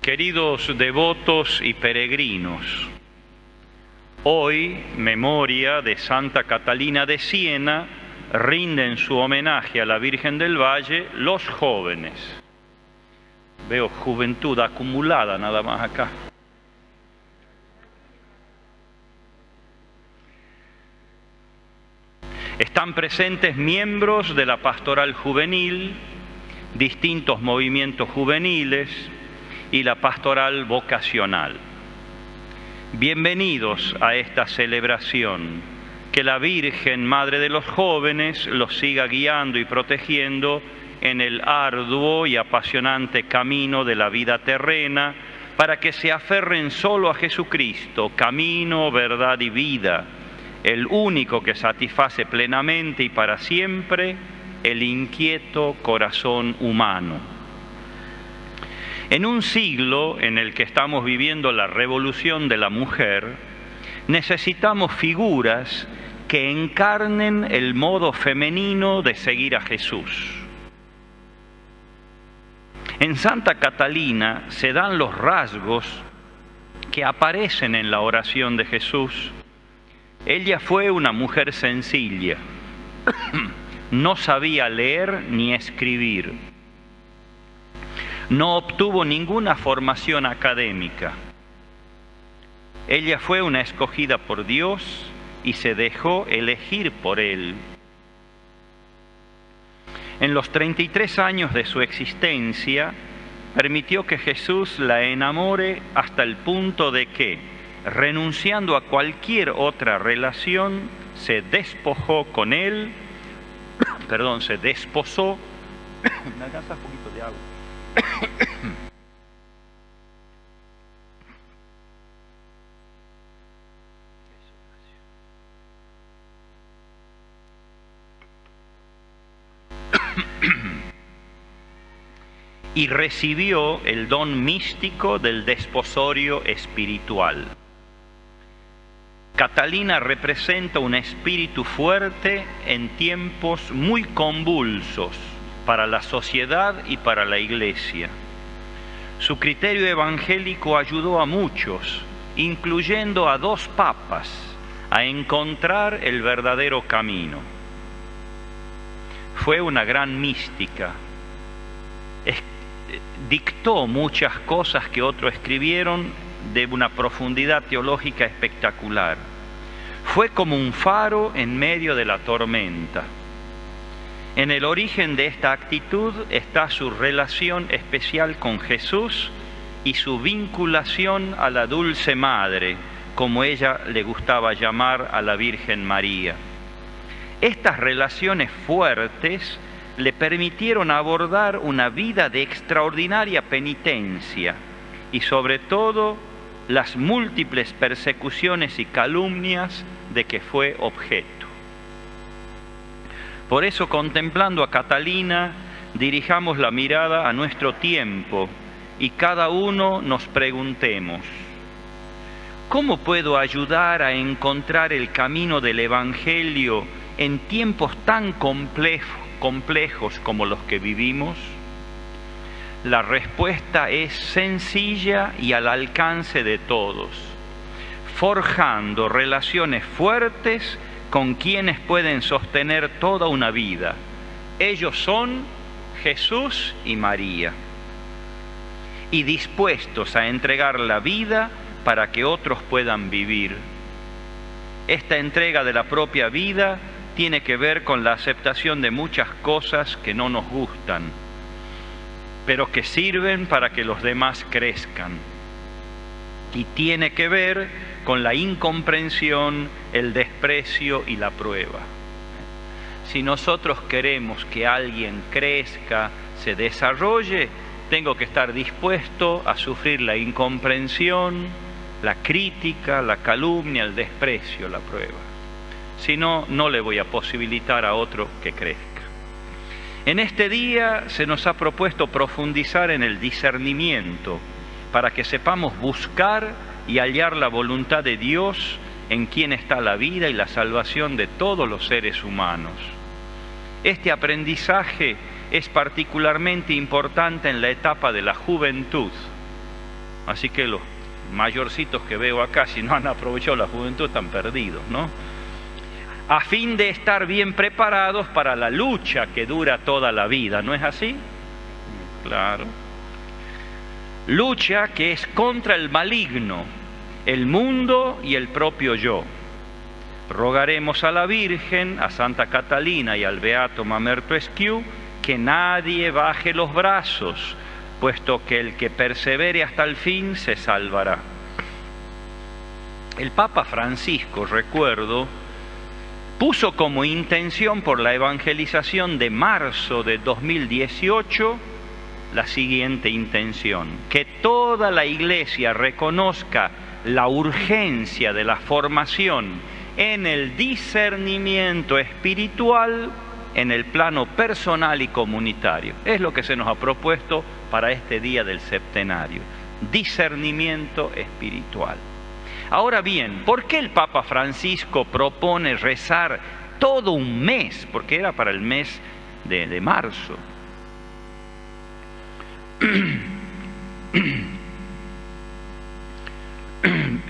Queridos devotos y peregrinos, hoy, memoria de Santa Catalina de Siena, rinden su homenaje a la Virgen del Valle los jóvenes. Veo juventud acumulada nada más acá. Están presentes miembros de la pastoral juvenil, distintos movimientos juveniles y la pastoral vocacional. Bienvenidos a esta celebración. Que la Virgen, Madre de los jóvenes, los siga guiando y protegiendo en el arduo y apasionante camino de la vida terrena, para que se aferren solo a Jesucristo, camino, verdad y vida, el único que satisface plenamente y para siempre el inquieto corazón humano. En un siglo en el que estamos viviendo la revolución de la mujer, necesitamos figuras que encarnen el modo femenino de seguir a Jesús. En Santa Catalina se dan los rasgos que aparecen en la oración de Jesús. Ella fue una mujer sencilla, no sabía leer ni escribir, no obtuvo ninguna formación académica. Ella fue una escogida por Dios y se dejó elegir por Él. En los 33 años de su existencia, permitió que Jesús la enamore hasta el punto de que, renunciando a cualquier otra relación, se despojó con Él, se desposó. ¿Me alcanza un poquito de agua? Y recibió el don místico del desposorio espiritual. Catalina representa un espíritu fuerte en tiempos muy convulsos para la sociedad y para la Iglesia. Su criterio evangélico ayudó a muchos, incluyendo a 2 papas, a encontrar el verdadero camino. Fue una gran mística. Dictó muchas cosas que otros escribieron de una profundidad teológica espectacular. Fue como un faro en medio de la tormenta. En el origen de esta actitud está su relación especial con Jesús y su vinculación a la Dulce Madre, como ella le gustaba llamar a la Virgen María. Estas relaciones fuertes le permitieron abordar una vida de extraordinaria penitencia y sobre todo las múltiples persecuciones y calumnias de que fue objeto. Por eso, contemplando a Catalina, dirijamos la mirada a nuestro tiempo y cada uno nos preguntemos: ¿cómo puedo ayudar a encontrar el camino del Evangelio en tiempos tan complejos como los que vivimos? La respuesta es sencilla y al alcance de todos: forjando relaciones fuertes con quienes pueden sostener toda una vida. Ellos son Jesús y María, y dispuestos a entregar la vida para que otros puedan vivir. Esta entrega de la propia vida tiene que ver con la aceptación de muchas cosas que no nos gustan, pero que sirven para que los demás crezcan. Y tiene que ver con la incomprensión, el desprecio y la prueba. Si nosotros queremos que alguien crezca, se desarrolle, tengo que estar dispuesto a sufrir la incomprensión, la crítica, la calumnia, el desprecio, la prueba. Si no, no le voy a posibilitar a otro que crezca. En este día se nos ha propuesto profundizar en el discernimiento para que sepamos buscar y hallar la voluntad de Dios en quien está la vida y la salvación de todos los seres humanos. Este aprendizaje es particularmente importante en la etapa de la juventud, Así que los mayorcitos que veo acá, si no han aprovechado la juventud, están perdidos, ¿no? A fin de estar bien preparados para la lucha que dura toda la vida, ¿no es así? Claro. Lucha que es contra el maligno, el mundo y el propio yo. Rogaremos a la Virgen, a Santa Catalina y al Beato Mamerto Esquiú que nadie baje los brazos, puesto que el que persevere hasta el fin se salvará. El Papa Francisco, recuerdo, puso como intención por la evangelización de marzo de 2018 la siguiente intención: que toda la Iglesia reconozca la urgencia de la formación en el discernimiento espiritual en el plano personal y comunitario. Es lo que se nos ha propuesto para este día del septenario: discernimiento espiritual. Ahora bien, ¿por qué el Papa Francisco propone rezar todo un mes? Porque era para el mes de marzo.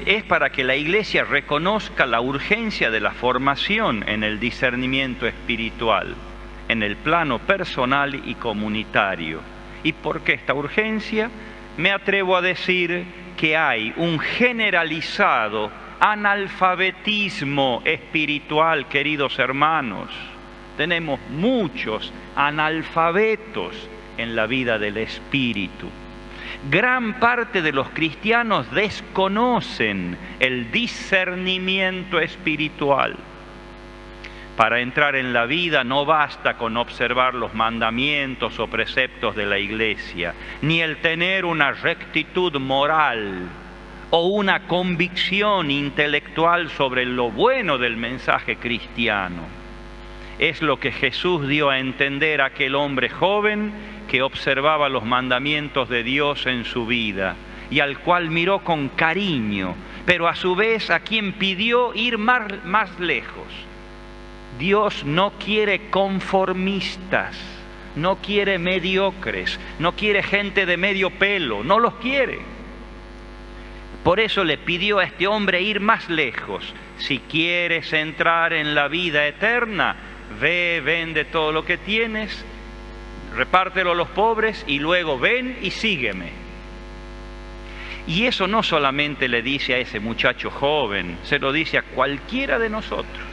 Es para que la Iglesia reconozca la urgencia de la formación en el discernimiento espiritual, en el plano personal y comunitario. ¿Y por qué esta urgencia? Me atrevo a decir que hay un generalizado analfabetismo espiritual, queridos hermanos. Tenemos muchos analfabetos en la vida del espíritu. Gran parte de los cristianos desconocen el discernimiento espiritual. Para entrar en la vida no basta con observar los mandamientos o preceptos de la Iglesia, ni el tener una rectitud moral o una convicción intelectual sobre lo bueno del mensaje cristiano. Es lo que Jesús dio a entender a aquel hombre joven que observaba los mandamientos de Dios en su vida y al cual miró con cariño, pero a su vez a quien pidió ir más lejos. Dios no quiere conformistas, no quiere mediocres, no quiere gente de medio pelo, no los quiere. Por eso le pidió a este hombre ir más lejos. Si quieres entrar en la vida eterna, ve, vende todo lo que tienes, repártelo a los pobres y luego ven y sígueme. Y eso no solamente le dice a ese muchacho joven, se lo dice a cualquiera de nosotros.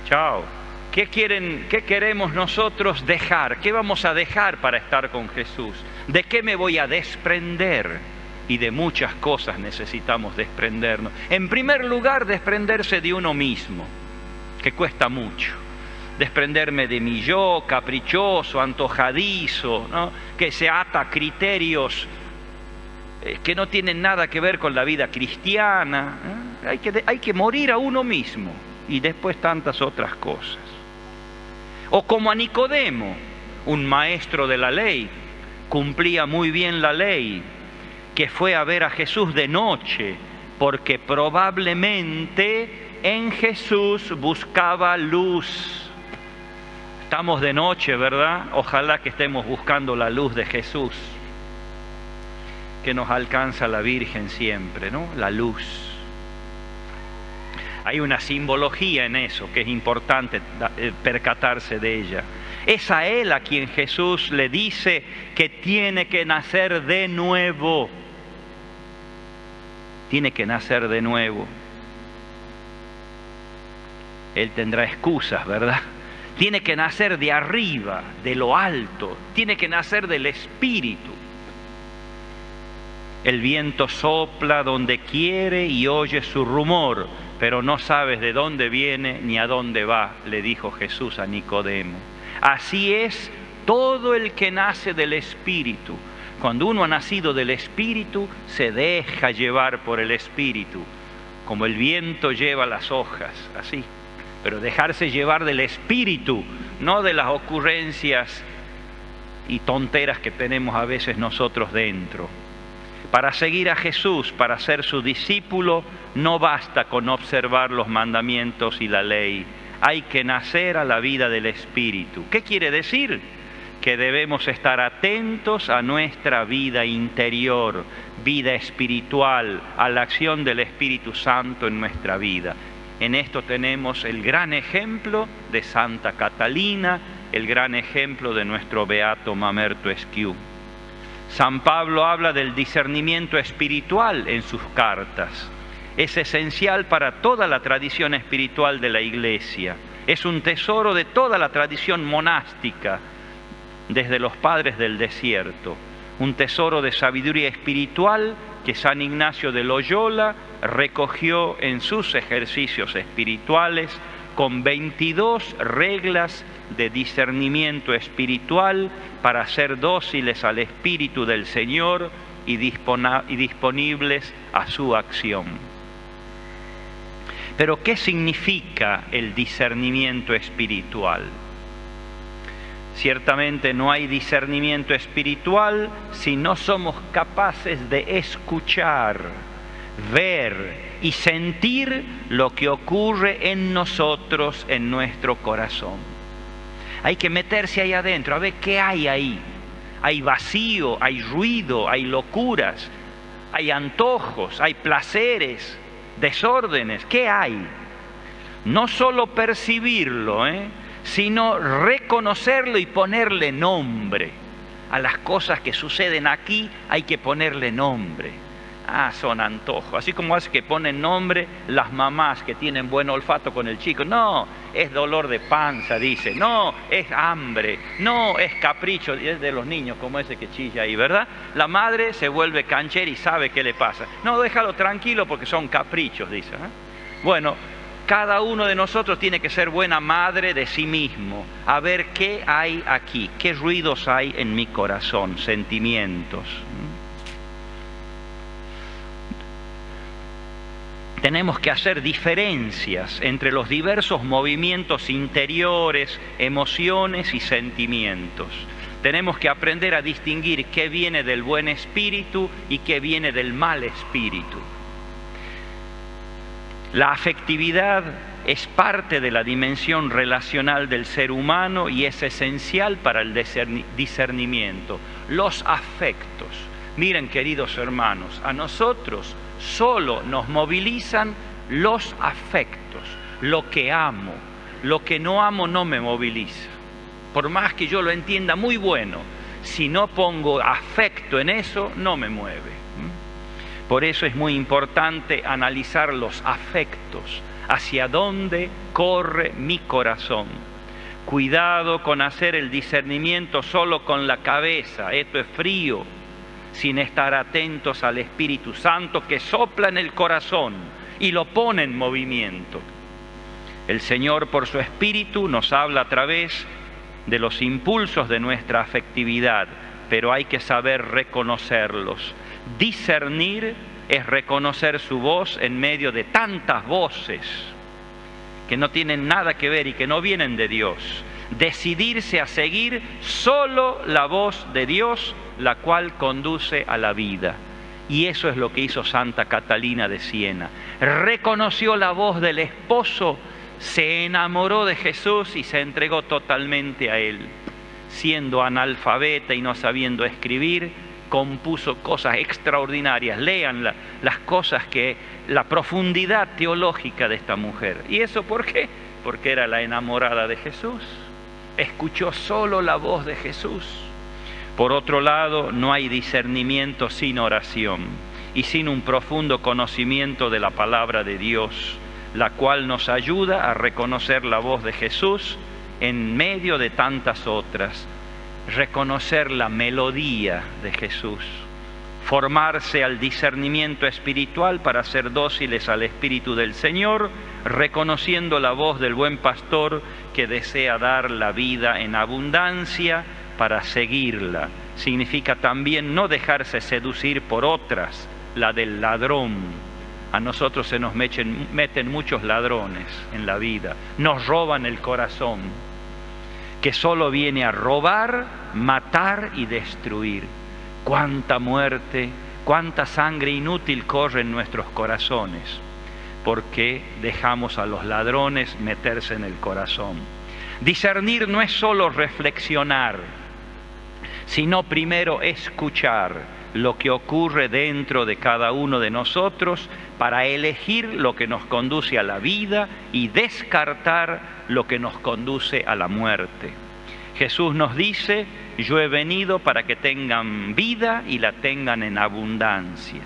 Chao. ¿Qué queremos nosotros dejar? ¿Qué vamos a dejar para estar con Jesús? ¿De qué me voy a desprender? Y de muchas cosas necesitamos desprendernos. En primer lugar, desprenderse de uno mismo, que cuesta mucho. Desprenderme de mi yo caprichoso, antojadizo, ¿no? Que se ata a criterios que no tienen nada que ver con la vida cristiana. Hay que morir a uno mismo y después tantas otras cosas. O como a Nicodemo, un maestro de la ley, cumplía muy bien la ley, que fue a ver a Jesús de noche, porque probablemente en Jesús buscaba luz. Estamos de noche, ¿verdad? Ojalá que estemos buscando la luz de Jesús, que nos alcanza la Virgen siempre, ¿no? La luz. Hay una simbología en eso que es importante percatarse de ella. Es a él a quien Jesús le dice que tiene que nacer de nuevo. Tiene que nacer de nuevo. Él tendrá excusas, ¿verdad? Tiene que nacer de arriba, de lo alto. Tiene que nacer del Espíritu. El viento sopla donde quiere y oye su rumor, pero no sabes de dónde viene ni a dónde va, le dijo Jesús a Nicodemo. Así es todo el que nace del Espíritu. Cuando uno ha nacido del Espíritu, se deja llevar por el Espíritu, como el viento lleva las hojas, así. Pero dejarse llevar del Espíritu, no de las ocurrencias y tonteras que tenemos a veces nosotros dentro. Para seguir a Jesús, para ser su discípulo, no basta con observar los mandamientos y la ley. Hay que nacer a la vida del Espíritu. ¿Qué quiere decir? que debemos estar atentos a nuestra vida interior, vida espiritual, a la acción del Espíritu Santo en nuestra vida. En esto tenemos el gran ejemplo de Santa Catalina, el gran ejemplo de nuestro beato Mamerto Esquiú. San Pablo habla del discernimiento espiritual en sus cartas. Es esencial para toda la tradición espiritual de la Iglesia. Es un tesoro de toda la tradición monástica, desde los padres del desierto. Un tesoro de sabiduría espiritual que San Ignacio de Loyola recogió en sus ejercicios espirituales con 22 reglas de discernimiento espiritual para ser dóciles al Espíritu del Señor y disponibles a su acción. Pero, ¿qué significa el discernimiento espiritual? Ciertamente no hay discernimiento espiritual si no somos capaces de escuchar, ver y sentir lo que ocurre en nosotros, en nuestro corazón. Hay que meterse ahí adentro, a ver qué hay ahí. Hay vacío, hay ruido, hay locuras, hay antojos, hay placeres, desórdenes. ¿Qué hay? No solo percibirlo, sino reconocerlo y ponerle nombre. A las cosas que suceden aquí hay que ponerle nombre. Son antojos. Así como hace que ponen nombre las mamás que tienen buen olfato con el chico. No, es dolor de panza, dice. No, es hambre. No, es capricho. Es de los niños como ese que chilla ahí, ¿verdad? La madre se vuelve canchera y sabe qué le pasa. No, déjalo tranquilo porque son caprichos, dice. Bueno, cada uno de nosotros tiene que ser buena madre de sí mismo. A ver qué hay aquí, qué ruidos hay en mi corazón, sentimientos. Tenemos que hacer diferencias entre los diversos movimientos interiores, emociones y sentimientos. Tenemos que aprender a distinguir qué viene del buen espíritu y qué viene del mal espíritu. La afectividad es parte de la dimensión relacional del ser humano y es esencial para el discernimiento. Los afectos. Miren, queridos hermanos, a nosotros solo nos movilizan los afectos, lo que amo. Lo que no amo no me moviliza. Por más que yo lo entienda muy bueno, si no pongo afecto en eso, no me mueve. Por eso es muy importante analizar los afectos, hacia dónde corre mi corazón. Cuidado con hacer el discernimiento solo con la cabeza, esto es frío, sin estar atentos al Espíritu Santo que sopla en el corazón y lo pone en movimiento. El Señor, por su Espíritu, nos habla a través de los impulsos de nuestra afectividad, pero hay que saber reconocerlos. Discernir es reconocer su voz en medio de tantas voces que no tienen nada que ver y que no vienen de Dios. Decidirse a seguir solo la voz de Dios, la cual conduce a la vida. Y eso es lo que hizo Santa Catalina de Siena. Reconoció la voz del esposo, se enamoró de Jesús y se entregó totalmente a Él. Siendo analfabeta y no sabiendo escribir, compuso cosas extraordinarias. Lean las cosas la profundidad teológica de esta mujer. ¿Y eso por qué? Porque era la enamorada de Jesús. Escuchó solo la voz de Jesús. Por otro lado, no hay discernimiento sin oración y sin un profundo conocimiento de la palabra de Dios, la cual nos ayuda a reconocer la voz de Jesús en medio de tantas otras. Reconocer la melodía de Jesús, formarse al discernimiento espiritual para ser dóciles al Espíritu del Señor, reconociendo la voz del buen pastor que desea dar la vida en abundancia para seguirla. Significa también no dejarse seducir por otras, la del ladrón. A nosotros se nos meten muchos ladrones en la vida, nos roban el corazón, que solo viene a robar, matar y destruir. Cuánta muerte, cuánta sangre inútil corre en nuestros corazones, porque dejamos a los ladrones meterse en el corazón. Discernir no es solo reflexionar, sino primero escuchar lo que ocurre dentro de cada uno de nosotros para elegir lo que nos conduce a la vida y descartar lo que nos conduce a la muerte. Jesús nos dice: yo he venido para que tengan vida y la tengan en abundancia.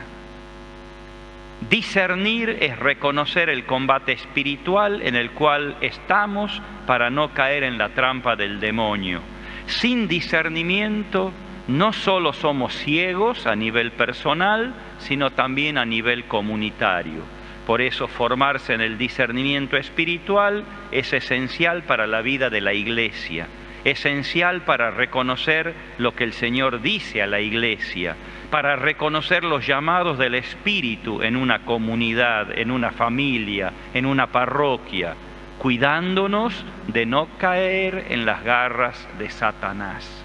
Discernir es reconocer el combate espiritual en el cual estamos para no caer en la trampa del demonio. Sin discernimiento no solo somos ciegos a nivel personal, sino también a nivel comunitario. Por eso formarse en el discernimiento espiritual es esencial para la vida de la Iglesia, esencial para reconocer lo que el Señor dice a la Iglesia, para reconocer los llamados del Espíritu en una comunidad, en una familia, en una parroquia, cuidándonos de no caer en las garras de Satanás.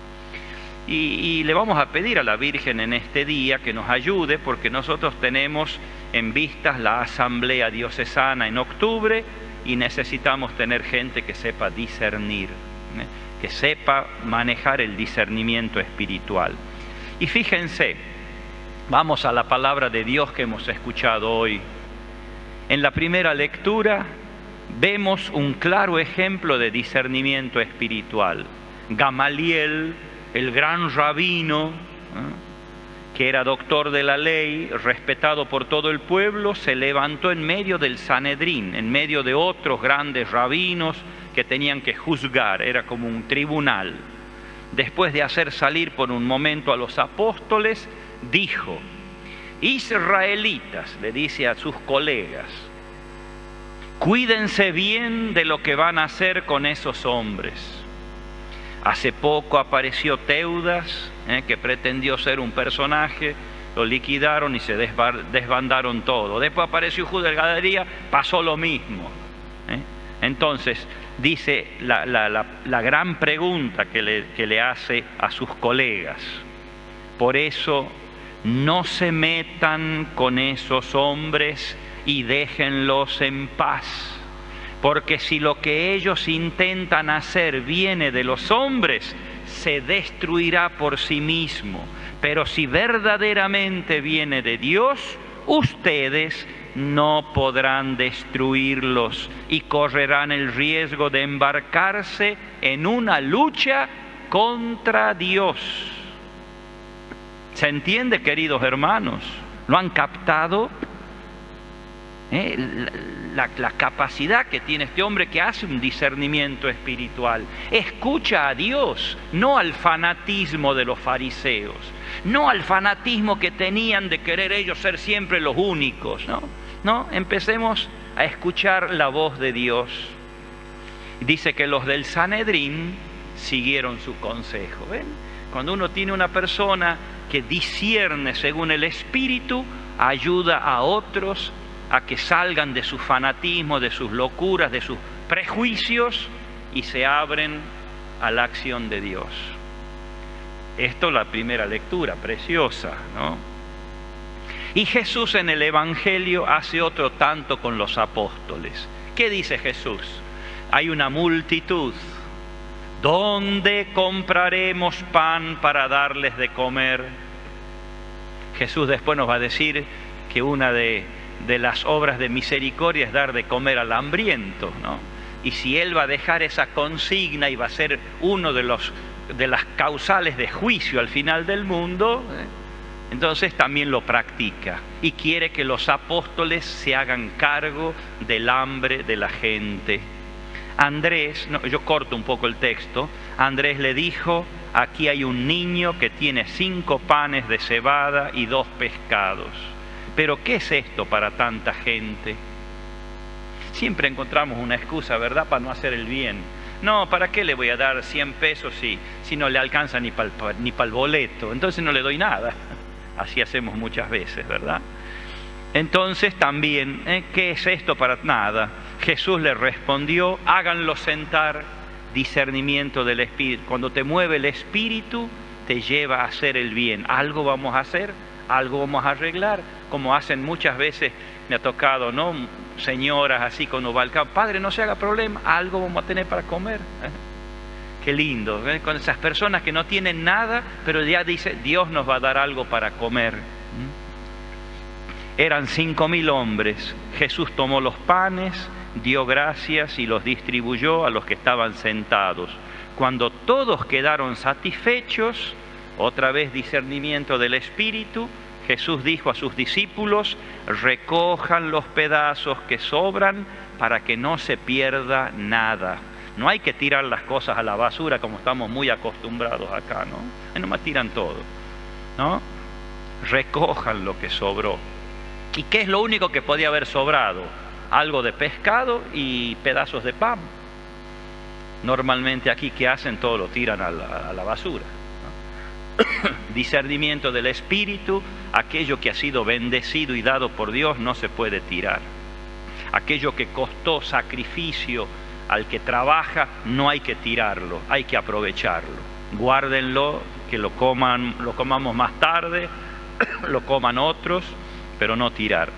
Y le vamos a pedir a la Virgen en este día que nos ayude, porque nosotros tenemos en vistas la asamblea diocesana en octubre y necesitamos tener gente que sepa discernir, que sepa manejar el discernimiento espiritual. Y fíjense, vamos a la palabra de Dios que hemos escuchado hoy. En la primera lectura vemos un claro ejemplo de discernimiento espiritual. Gamaliel, el gran rabino, que era doctor de la ley, respetado por todo el pueblo, se levantó en medio del Sanedrín, en medio de otros grandes rabinos que tenían que juzgar, era como un tribunal. Después de hacer salir por un momento a los apóstoles, dijo: israelitas, le dice a sus colegas, cuídense bien de lo que van a hacer con esos hombres. Hace poco apareció Teudas, que pretendió ser un personaje, lo liquidaron y se desbandaron todo. Después apareció Judas Iscariote, pasó lo mismo. Entonces, dice la gran pregunta que le hace a sus colegas. Por eso, no se metan con esos hombres y déjenlos en paz. Porque si lo que ellos intentan hacer viene de los hombres, se destruirá por sí mismo. Pero si verdaderamente viene de Dios, ustedes no podrán destruirlos y correrán el riesgo de embarcarse en una lucha contra Dios. ¿Se entiende, queridos hermanos? ¿Lo han captado? La capacidad que tiene este hombre que hace un discernimiento espiritual. Escucha a Dios, no al fanatismo de los fariseos, no al fanatismo que tenían de querer ellos ser siempre los únicos, ¿no? Empecemos a escuchar la voz de Dios. Dice que los del Sanedrín siguieron su consejo. ¿Ven? Cuando uno tiene una persona que discierne según el Espíritu, ayuda a otros a que salgan de su fanatismo, de sus locuras, de sus prejuicios y se abren a la acción de Dios. Esto es la primera lectura, preciosa, ¿no? Y Jesús en el Evangelio hace otro tanto con los apóstoles. ¿Qué dice Jesús? Hay una multitud. ¿Dónde compraremos pan para darles de comer? Jesús después nos va a decir que una de las obras de misericordia es dar de comer al hambriento, ¿no? Y si Él va a dejar esa consigna y va a ser uno de las causales de juicio al final del mundo, entonces también lo practica y quiere que los apóstoles se hagan cargo del hambre de la gente. Andrés, yo corto un poco el texto, Andrés le dijo: aquí hay un niño que tiene 5 panes de cebada y 2 pescados. Pero ¿qué es esto para tanta gente? Siempre encontramos una excusa, ¿verdad?, para no hacer el bien. No, ¿para qué le voy a dar 100 pesos si no le alcanza ni para el boleto? Entonces no le doy nada. Así hacemos muchas veces, ¿verdad? Entonces también, ¿qué es esto para nada? Jesús le respondió: háganlo sentar. Discernimiento del Espíritu. Cuando te mueve el Espíritu, te lleva a hacer el bien. Algo vamos a hacer, algo vamos a arreglar, como hacen muchas veces. Me ha tocado, ¿no?, señoras así cuando va al campo: padre, no se haga problema, algo vamos a tener para comer. qué lindo, ¿eh? Con esas personas que no tienen nada, pero ya dice, Dios nos va a dar algo para comer. Eran 5.000 hombres. Jesús tomó los panes, dio gracias y los distribuyó a los que estaban sentados. Cuando todos quedaron satisfechos, otra vez discernimiento del Espíritu, Jesús dijo a sus discípulos: recojan los pedazos que sobran para que no se pierda nada. No hay que tirar las cosas a la basura como estamos muy acostumbrados acá, ¿no? Ahí nomás tiran todo, ¿no? Recojan lo que sobró. ¿Y qué es lo único que podía haber sobrado? Algo de pescado y pedazos de pan. Normalmente aquí, ¿qué hacen? Todo lo tiran a la basura, ¿no? Discernimiento del Espíritu: aquello que ha sido bendecido y dado por Dios no se puede tirar. Aquello que costó sacrificio al que trabaja, no hay que tirarlo, hay que aprovecharlo. Guárdenlo, que lo comamos más tarde, lo coman otros, pero no tirar.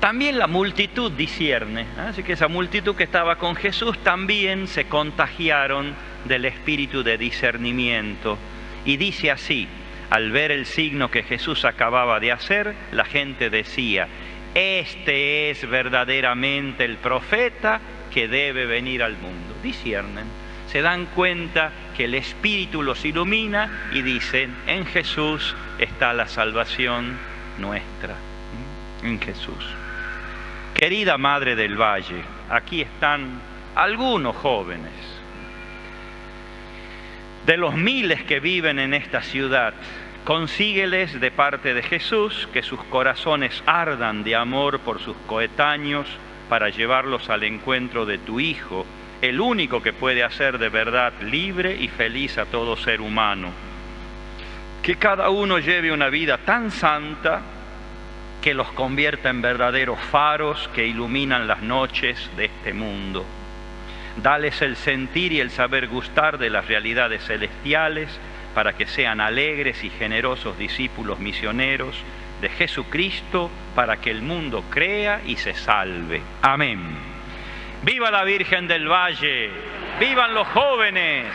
También la multitud discierne, así que esa multitud que estaba con Jesús también se contagiaron del espíritu de discernimiento. Y dice así: al ver el signo que Jesús acababa de hacer, la gente decía: este es verdaderamente el profeta que debe venir al mundo. Disciernen, se dan cuenta que el Espíritu los ilumina y dicen: en Jesús está la salvación nuestra. En Jesús. Querida Madre del Valle, aquí están algunos jóvenes. De los miles que viven en esta ciudad, consígueles de parte de Jesús que sus corazones ardan de amor por sus coetáneos para llevarlos al encuentro de tu Hijo, el único que puede hacer de verdad libre y feliz a todo ser humano. Que cada uno lleve una vida tan santa que los convierta en verdaderos faros que iluminan las noches de este mundo. Dales el sentir y el saber gustar de las realidades celestiales para que sean alegres y generosos discípulos misioneros de Jesucristo, para que el mundo crea y se salve. Amén. ¡Viva la Virgen del Valle! ¡Vivan los jóvenes!